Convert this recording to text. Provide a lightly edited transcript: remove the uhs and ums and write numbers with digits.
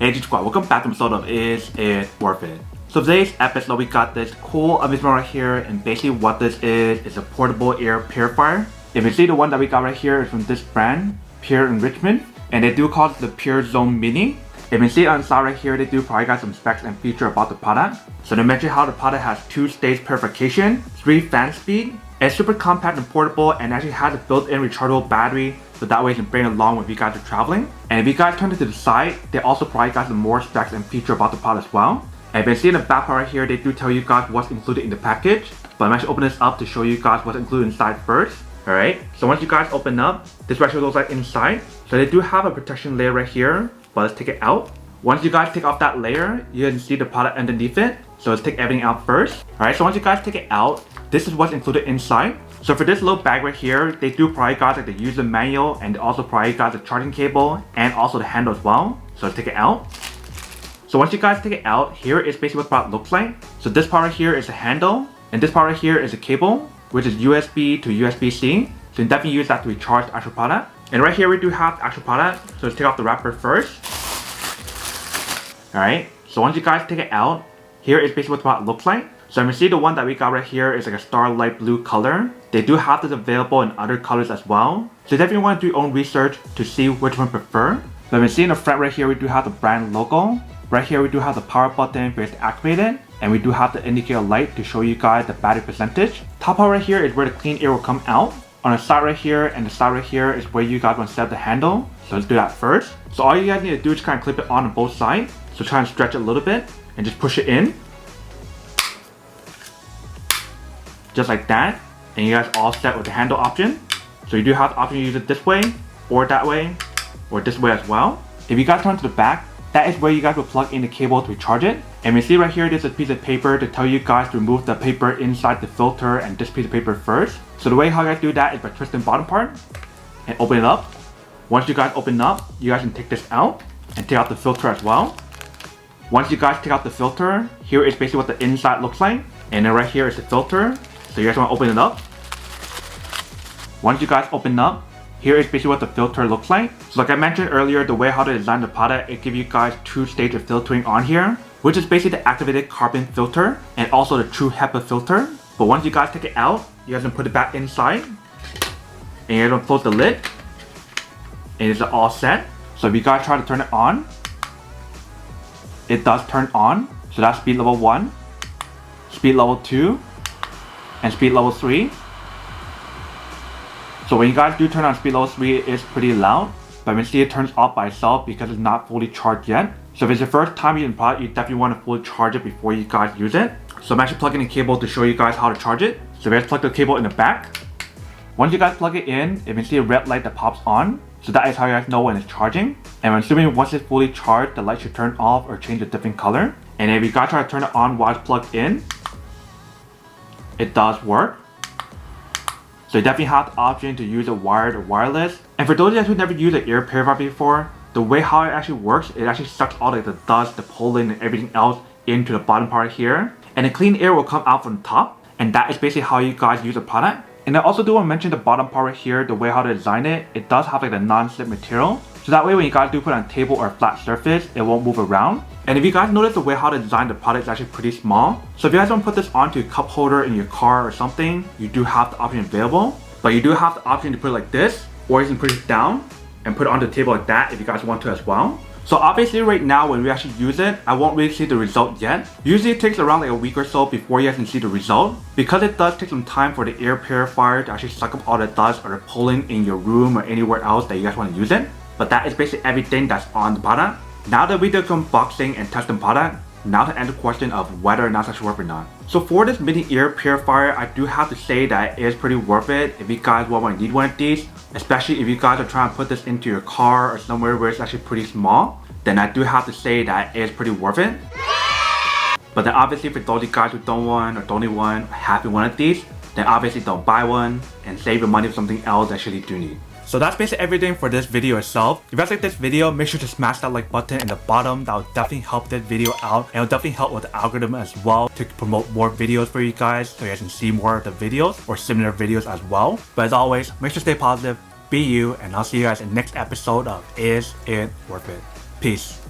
Hey squad, welcome back to an episode of Is It Worth It? So today's episode we got this cool Enrichment right here, and basically what this is a portable air purifier. If you see, the one that we got right here is from this brand, Pure Enrichment, and they do call it the PureZone Mini. If you see on the side right here, they do probably got some specs and feature about the product. So they mention how the product has 2-stage purification, 3 fan speed, it's super compact and portable, and actually has a built-in rechargeable battery, so that way you can bring it along when you guys are traveling. And if you guys turn it to the side, they also probably got some more specs and feature about the product as well. And if you see in the back part right here, they do tell you guys what's included in the package. But I'm actually opening this up to show you guys what's included inside first. Alright, so once you guys open up, this is what it looks like inside. So they do have a protection layer right here, but let's take it out. Once you guys take off that layer, you can see the product underneath it. So let's take everything out first. Alright, so once you guys take it out, this is what's included inside. So for this little bag right here, they do probably got like the user manual, and also probably got the charging cable and also the handle as well. So let's take it out. So once you guys take it out, here is basically what the product looks like. So this part right here is a handle, and this part right here is a cable, which is USB to USB-C. So you can definitely use that to recharge the actual product. And right here we do have the actual product. So let's take off the wrapper first. Alright, so once you guys take it out, here is basically what the product looks like. So you can see the one that we got right here is like a starlight blue color. They do have this available in other colors as well. So you definitely want to do your own research to see which one you prefer. So you can see in the front right here we do have the brand logo. Right here we do have the power button for it to activate it. And we do have the indicator light to show you guys the battery percentage. Top part right here is where the clean air will come out. On the side right here and the side right here is where you guys want to set up the handle. So let's do that first. So all you guys need to do is kind of clip it on both sides. So try and stretch it a little bit and just push it in. Just like that. And you guys all set with the handle option. So you do have the option to use it this way, or that way, or this way as well. If you guys turn to the back, that is where you guys will plug in the cable to recharge it. And you see right here, there's a piece of paper to tell you guys to remove the paper inside the filter and this piece of paper first. So the way how you guys do that is by twisting the bottom part and open it up. Once you guys open it up, you guys can take this out and take out the filter as well. Once you guys take out the filter, here is basically what the inside looks like. And then right here is the filter. So you guys want to open it up. Once you guys open up, here is basically what the filter looks like. So like I mentioned earlier, the way how to design the product, it gives you guys 2 stages of filtering on here, which is basically the activated carbon filter and also the true HEPA filter. But once you guys take it out, you guys can put it back inside and you're gonna close the lid and it's all set. So if you guys try to turn it on, it does turn on. So that's speed level 1, speed level 2, and speed level 3. So when you guys do turn on speed level 3, it is pretty loud, but you see it turns off by itself because it's not fully charged yet. So if it's your first time using the product, you definitely want to fully charge it before you guys use it. So I'm actually plugging the cable to show you guys how to charge it. So we just plug the cable in the back. Once you guys plug it in, you can see a red light that pops on. So that is how you guys know when it's charging. And I'm assuming once it's fully charged, the light should turn off or change a different color. And if you guys try to turn it on while it's plugged in, it does work. So you definitely have the option to use it wired or wireless. And for those of you guys who never used an air purifier before, the way how it actually works, it actually sucks all like the dust, the pollen, and everything else into the bottom part here. And the clean air will come out from the top. And that is basically how you guys use the product. And I also do want to mention the bottom part right here, the way how to design it. It does have like a non-slip material. So that way when you guys do put it on a table or a flat surface, it won't move around. And if you guys notice, the way how to design the product is actually pretty small. So if you guys want to put this onto a cup holder in your car or something, you do have the option available. But you do have the option to put it like this, or you can push it down and put it on the table like that if you guys want to as well. So obviously right now when we actually use it, I won't really see the result yet. Usually it takes around like a week or so before you guys can see the result. Because it does take some time for the air purifier to actually suck up all the dust or the pollen in your room or anywhere else that you guys want to use it. But that is basically everything that's on the product. Now that we did some unboxing and testing the product, now to answer the question of whether or not it's actually worth it or not. So for this mini air purifier, I do have to say that it is pretty worth it if you guys want to need one of these. Especially if you guys are trying to put this into your car or somewhere where it's actually pretty small, then I do have to say that it is pretty worth it. But then obviously for those of you guys who don't want or don't need one, having one of these, then obviously don't buy one and save your money for something else that you actually do need. So that's basically everything for this video itself. If you guys like this video, make sure to smash that like button in the bottom. That will definitely help this video out, and it will definitely help with the algorithm as well to promote more videos for you guys, so you guys can see more of the videos or similar videos as well. But as always, make sure to stay positive, be you, and I'll see you guys in the next episode of Is It Worth It? Peace.